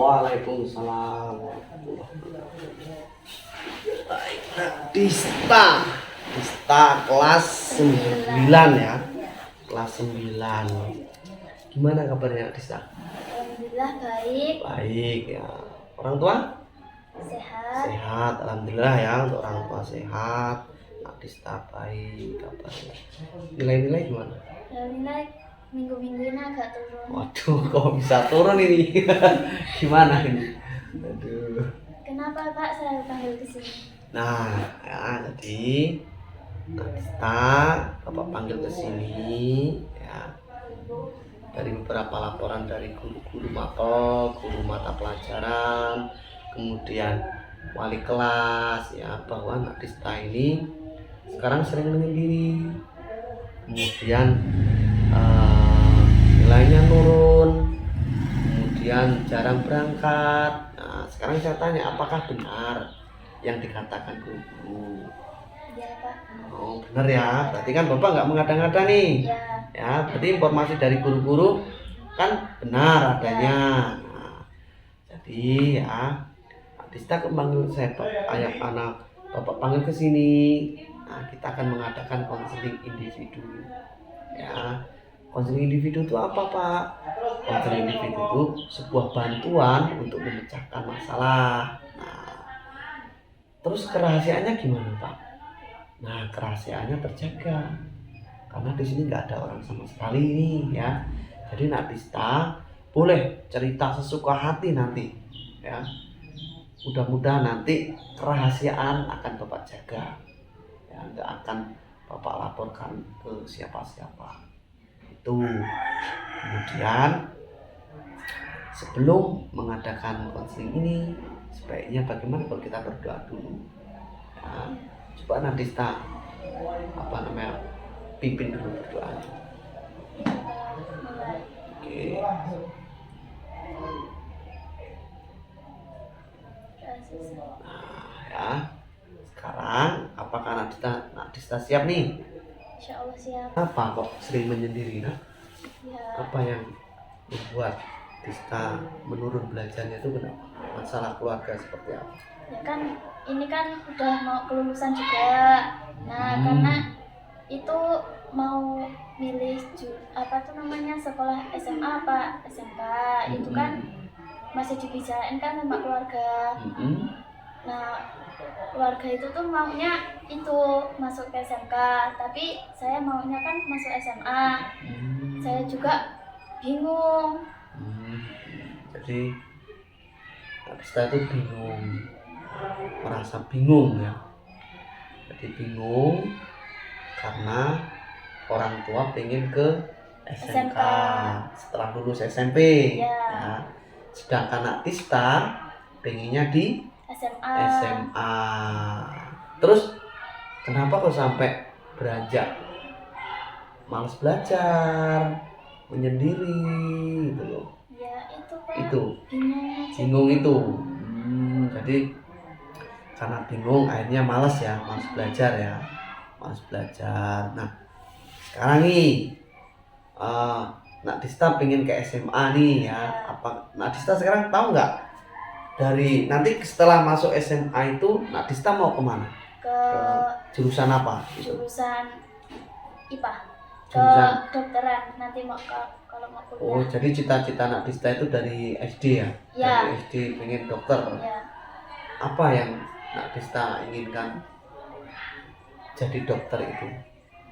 Waalaikumsalam warahmatullahi wabarakatuh. Baik, nah, Dista kelas 9 ya. Kelas 9. Gimana kabarnya Dista? Alhamdulillah baik. Baik ya. Orang tua? Sehat. Sehat, alhamdulillah ya, untuk orang tua sehat. Nah, Dista baik kabarnya. Nilai-nilai gimana? Nilai minggu-minggu ini agak turun. Waduh, kok bisa turun ini? Gimana ini? Aduh. Kenapa Pak saya panggil ke sini? Nah, ya, jadi Dista Bapak panggil ke sini ya. Dari beberapa laporan dari guru-guru mata pelajaran, kemudian wali kelas ya, bahwa anak Dista ini sekarang sering menyendiri. Kemudian nilainya turun, kemudian jarang berangkat. Nah, sekarang saya tanya, apakah benar yang dikatakan guru? Ya Pak. Oh, benar ya. Berarti kan Bapak nggak mengada-ngada nih. Ya. Ya, berarti informasi dari guru-guru kan benar adanya. Nah, jadi ya, Dista panggil saya ayah anak Bapak panggil ke sini. Nah, kita akan mengadakan konseling individu. Ya, konseling individu itu apa Pak? Konseling individu itu sebuah bantuan untuk memecahkan masalah. Nah, terus kerahasiaannya gimana Pak? Nah, kerahasiaannya terjaga karena di sini nggak ada orang sama sekali nih ya. Jadi Nak Dista boleh cerita sesuka hati nanti ya. Mudah-mudahan nanti kerahasiaan akan Bapak jaga ya, nggak akan Bapak laporkan ke siapa-siapa. Itu kemudian sebelum mengadakan konseling ini sebaiknya bagaimana kalau kita berdoa dulu ya. Coba Nak Dista pimpin dulu berdoanya. Oke. Nah ya, sekarang apakah Nak Dista siap nih? Insya Allah siap. Apa kok sering menyendiri Nak? Ya. Apa yang membuat Dista menurun belajarnya itu kenapa? Masalah keluarga seperti apa? Ya kan ini kan udah mau kelulusan juga. Nah karena itu mau milih sekolah SMA apa SMK itu kan masih dibicarain kan sama keluarga. Nah keluarga itu tuh maunya itu masuk ke SMK, tapi saya maunya kan masuk SMA. Saya juga bingung. Jadi Dista itu bingung, merasa bingung ya. Jadi bingung karena orang tua pengen ke SMK setelah lulus SMP ya. Sedangkan Nak Dista pengennya di SMA. Terus kenapa kok sampai beranjak malas belajar, menyendiri gitu loh? Ya itu Pak. Itu bingung itu. Jadi karena bingung akhirnya malas belajar ya. Nah, sekarang nih Nak Dista pengen ke SMA nih ya. Apa Nak Dista sekarang tahu nggak dari nanti setelah masuk SMA itu Nak Dista mau kemana? Ke jurusan apa? Jurusan IPA. Jurusan Kedokteran nanti mau kalau mau kuliah. Oh, jadi cita-cita Nak Dista itu dari SD ya? Ya. Dari SD pengen dokter. Ya. Apa yang Nak Dista inginkan jadi dokter itu?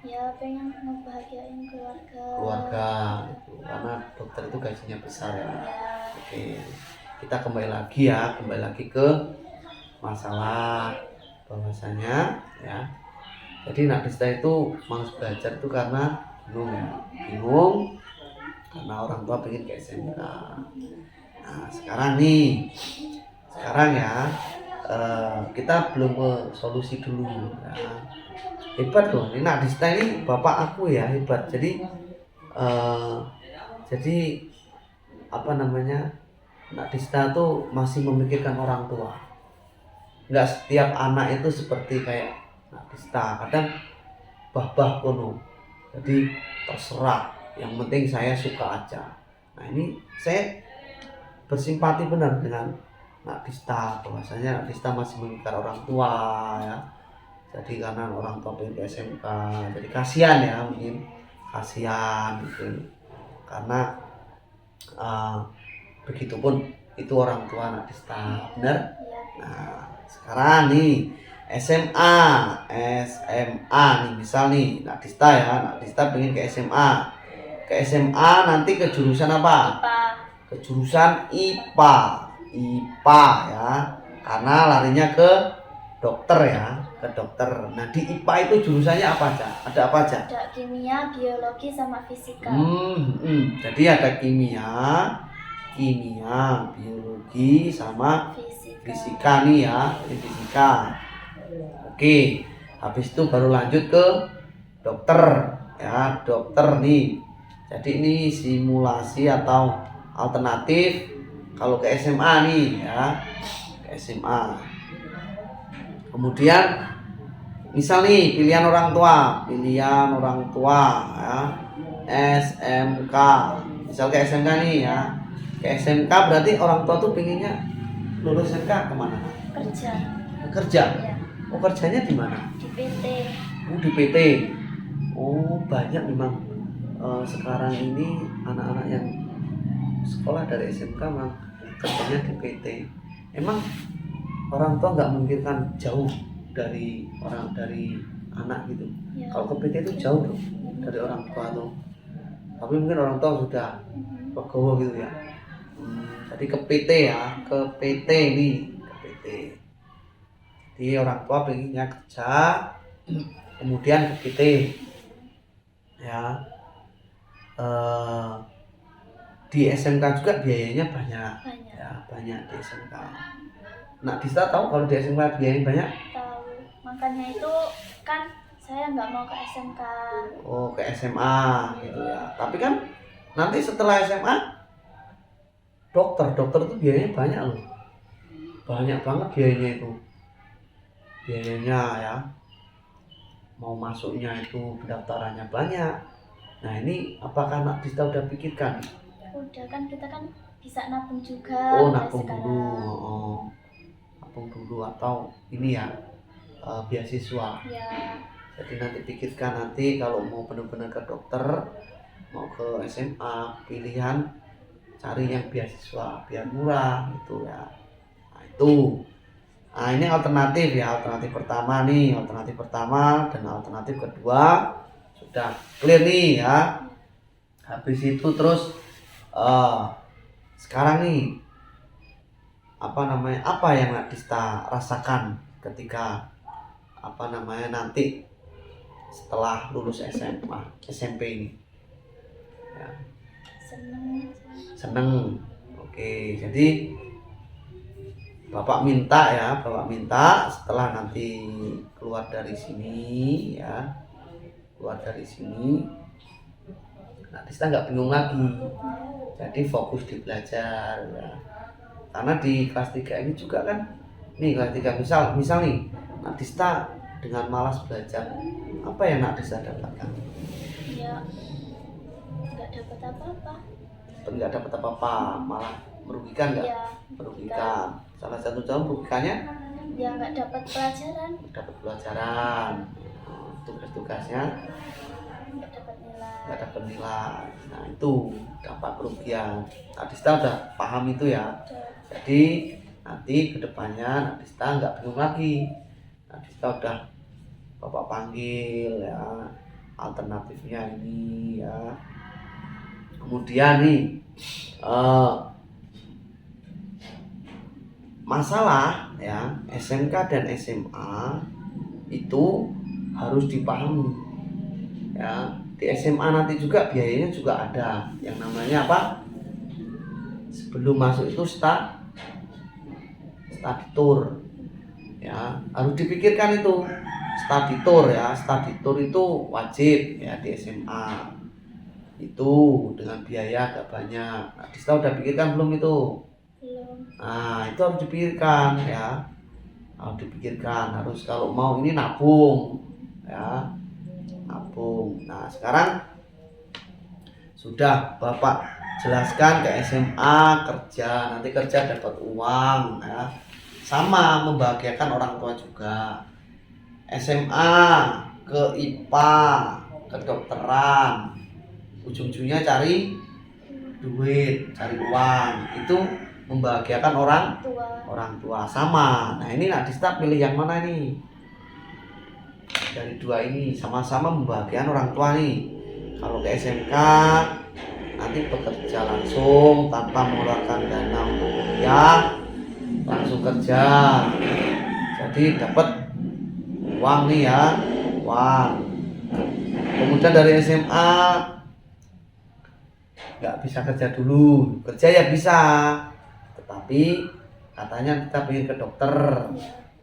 Ya pengen ngebahagiain Keluarga itu, karena dokter itu gajinya besar ya. Oke, kita kembali lagi ke masalah bahwasanya ya. Jadi Nak Dista itu malas belajar itu karena bingung karena orang tua pengen ke SMK. Nah sekarang ya kita belum ke solusi dulu ya. Hebat loh, ini Nak Dista ini bapak aku ya, hebat. Jadi Nak Dista tuh masih memikirkan orang tua. Nggak setiap anak itu seperti kayak Nak Dista, kadang bah kono. Jadi terserah, yang penting saya suka aja. Nah ini saya bersimpati benar dengan Nak Dista, bahwasanya Nak Dista masih mengincar orang tua ya. Jadi karena orang tua pengen ke SMK, jadi kasihan ya, mungkin kasihan mungkin karena begitupun itu orang tua Nak Dista, benar. Iya. Nah sekarang nih SMA nih, misal nih Nak Dista ya, Nak Dista pengen ke SMA nanti ke jurusan apa? IPA. Ke jurusan IPA ya, karena larinya ke dokter ya, ke dokter. Nah di IPA itu jurusannya apa aja? Ada apa aja? Ada kimia, biologi, sama fisika. Jadi ada kimia, biologi sama fisika nih ya, ini fisika. Oke, habis itu baru lanjut ke dokter ya, dokter nih. Jadi ini simulasi atau alternatif kalau ke SMA nih ya, ke SMA. Kemudian misal nih pilihan orang tua ya, SMK. Misal ke SMK nih ya, ke SMK berarti orang tua tuh pengennya lulus SMK kemana? Kerja. Ya, Oh kerjanya di mana? di PT. Di PT. Oh banyak memang sekarang ini anak-anak yang sekolah dari SMK memang kerjanya di PT. Emang orang tua nggak memikirkan jauh dari anak gitu. Ya. Kalau ke PT itu jauh tuh dari orang tua tuh. Tapi mungkin orang tua sudah legowo gitu ya. Jadi ke PT ya, ke PT nih, ke PT. Jadi orang tua pengennya kerja, kemudian ke PT ya. Di SMK juga biayanya banyak. Ya, banyak di SMK. Nak Dista tahu kalau di SMK biayanya banyak? Tahu. Makanya itu kan saya nggak mau ke SMK. Oh, ke SMA gitu ya. Tapi kan nanti setelah SMA dokter itu biayanya banyak loh. Banyak banget biayanya itu. Biayanya ya. Mau masuknya itu pendaftarannya banyak. Nah, ini apakah Nak Dista udah pikirkan? Udah, kan kita kan bisa nabung juga. Oh, mulai nabung sekarang. dulu. Oh. Nabung dulu atau ini ya beasiswa. Ya, Jadi nanti pikirkan nanti kalau mau benar-benar ke dokter, mau ke SMA, pilihan cari yang beasiswa biar murah gitu ya. Nah, itu. Nah, ini alternatif ya, alternatif pertama nih, alternatif pertama dan alternatif kedua sudah clear nih ya. Habis itu terus sekarang nih apa yang Nak Dista rasakan ketika nanti setelah lulus SMA SMP ini ya. Seneng. Oke, jadi Bapak minta setelah nanti keluar dari sini Nak Dista nggak bingung lagi, jadi fokus di belajar ya. Karena di kelas 3 ini juga kan, nih kelas 3 misal nih Nak Dista dengan malas belajar, apa yang Nak Dista dapatkan? ya nggak dapat apa-apa. Malah merugikan nggak? Ya, Merugikan. Salah satu contoh merugikannya ya nggak dapat pelajaran. Tugas-tugasnya Nggak dapat nilai. Nah itu dampak kerugian. Nak Dista udah paham itu ya. Udah. Jadi nanti kedepannya Nak Dista nggak bingung lagi. Nak Dista udah Bapak panggil ya, alternatifnya ini ya. Kemudian nih masalah ya SMK dan SMA itu harus dipahami ya. Di SMA nanti juga biayanya juga ada yang namanya apa, sebelum masuk itu study tour ya, harus dipikirkan itu study tour ya. Study tour itu wajib ya di SMA itu dengan biaya agak banyak. Nah, Dista udah pikirkan belum itu? Belum. Nah itu harus dipikirkan ya, harus kalau mau ini nabung ya, nabung. Nah sekarang sudah Bapak jelaskan ke SMA kerja, nanti kerja dapat uang ya. Sama membahagiakan orang tua juga. SMA ke IPA, kedokteran, ujung-ujungnya cari duit, cari uang, itu membahagiakan orang tua sama. Nah ini Nadista pilih yang mana nih? Dari dua ini sama-sama membahagiakan orang tua nih. Kalau ke SMK nanti bekerja langsung tanpa mengeluarkan dana untuk kuliah, langsung kerja, jadi dapat uang nih ya, uang. Kemudian dari SMA nggak bisa kerja dulu, kerja ya bisa, tetapi katanya kita pengen ke dokter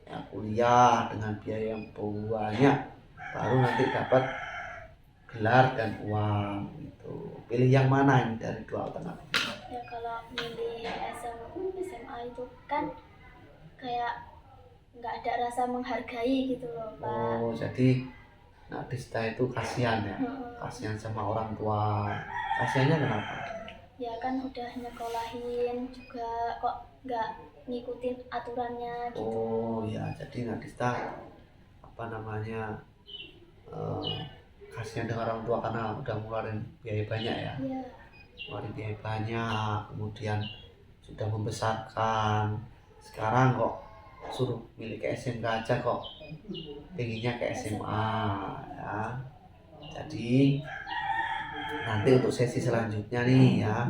ya, kuliah dengan biaya yang banyak baru nanti dapat gelar dan uang gitu. Pilih yang mana ini dari dua alternatif? Ya kalau milih SMA itu kan kayak nggak ada rasa menghargai gitu loh Pak. Oh jadi Nadista itu kasihan ya, kasihan sama orang tua. Kasihannya kenapa? Ya kan udah nyekolahin juga kok nggak ngikutin aturannya gitu. Oh ya, jadi Nadista apa namanya kasihan dengan orang tua karena udah ngeluarin biaya banyak ya. Iya. Ngeluarin biaya banyak, kemudian sudah membesarkan. Sekarang kok suruh milih ke SMK aja kok pengennya ke SMA ya. Jadi nanti untuk sesi selanjutnya nih ya,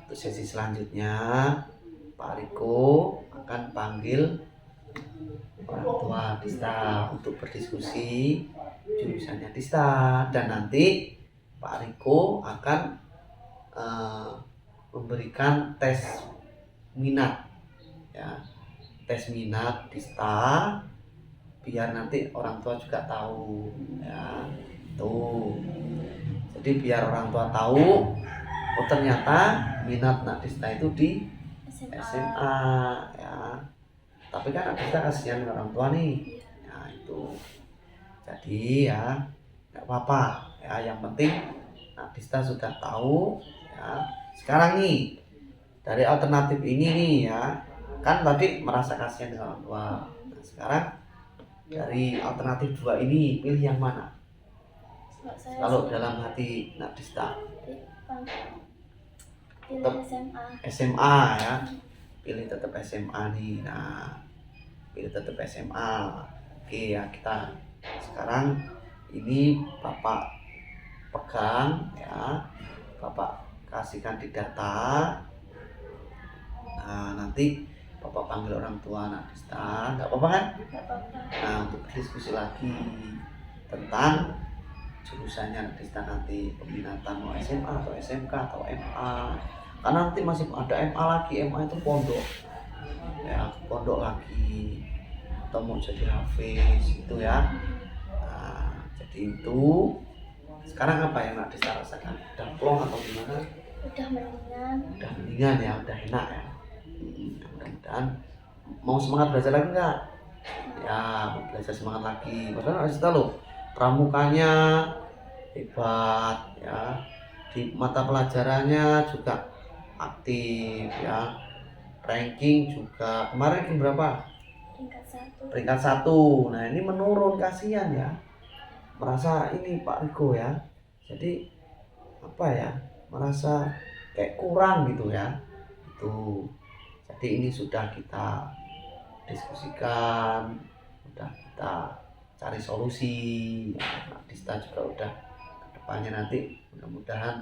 untuk sesi selanjutnya Pak Riko akan panggil orang tua Dista untuk berdiskusi jurusannya Dista, dan nanti Pak Riko akan memberikan tes minat ya, tes minat Dista biar nanti orang tua juga tahu ya tuh. Jadi biar orang tua tahu oh ternyata minat Nadista itu di SMA ya. Tapi kan Nadista kasihan orang tua nih. Ya itu. Jadi ya nggak apa-apa ya, yang penting Nadista sudah tahu ya. Sekarang nih dari alternatif ini nih ya, kan tadi merasa kasihan dengan orang tua. Nah, sekarang dari alternatif dua ini pilih yang mana? Kalau dalam hati Nadista pilih SMA. SMA ya, pilih tetap SMA nih. Nah, pilih tetap SMA. Oke ya, kita sekarang ini Bapak pegang ya, Bapak kasihkan di data. Nah, nanti Bapak panggil orang tua Nadista, nggak apa-apa kan? Nggak apa-apa. Nah, untuk berdiskusi lagi tentang jurusannya Nadista nanti, peminatan mau SMA atau SMK atau MA, karena nanti masih ada MA lagi. MA itu pondok ya, pondok lagi, atau mau jadi hafiz gitu ya. Nah, jadi itu sekarang apa yang Nadista rasakan? Udah plong atau gimana? Udah mendingan. Udah mendingan ya, udah enak ya. Mudah-mudahan mau semangat belajar lagi nggak? Ya, mau belajar semangat lagi. Padahal Nadista loh pramukanya hebat ya, di mata pelajarannya juga aktif ya, ranking juga kemarin ranking berapa? Peringkat 1. Nah ini menurun, kasihan ya, merasa ini Pak Riko ya, jadi apa ya, merasa kayak kurang gitu ya itu. Jadi ini sudah kita diskusikan, sudah kita cari solusi ya. Nadista juga udah kedepannya nanti mudah-mudahan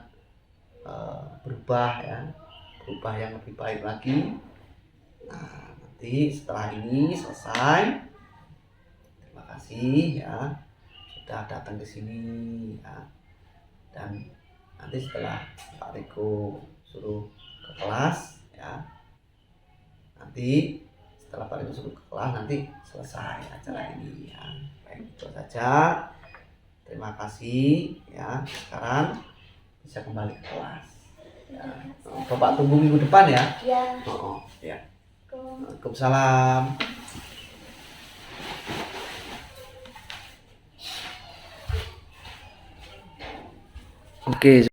berubah ya, berubah yang lebih baik lagi. Nah nanti setelah ini selesai, terima kasih ya sudah datang ke sini ya, dan nanti setelah Pak Riko suruh ke kelas ya, nanti setelah Pak Riko suruh ke kelas nanti selesai acara ini ya. Itu saja. Terima kasih ya. Sekarang bisa kembali ke kelas. Ya. Bapak tunggu minggu depan ya. Ya. Oh, ya. Waalaikumsalam. Oke.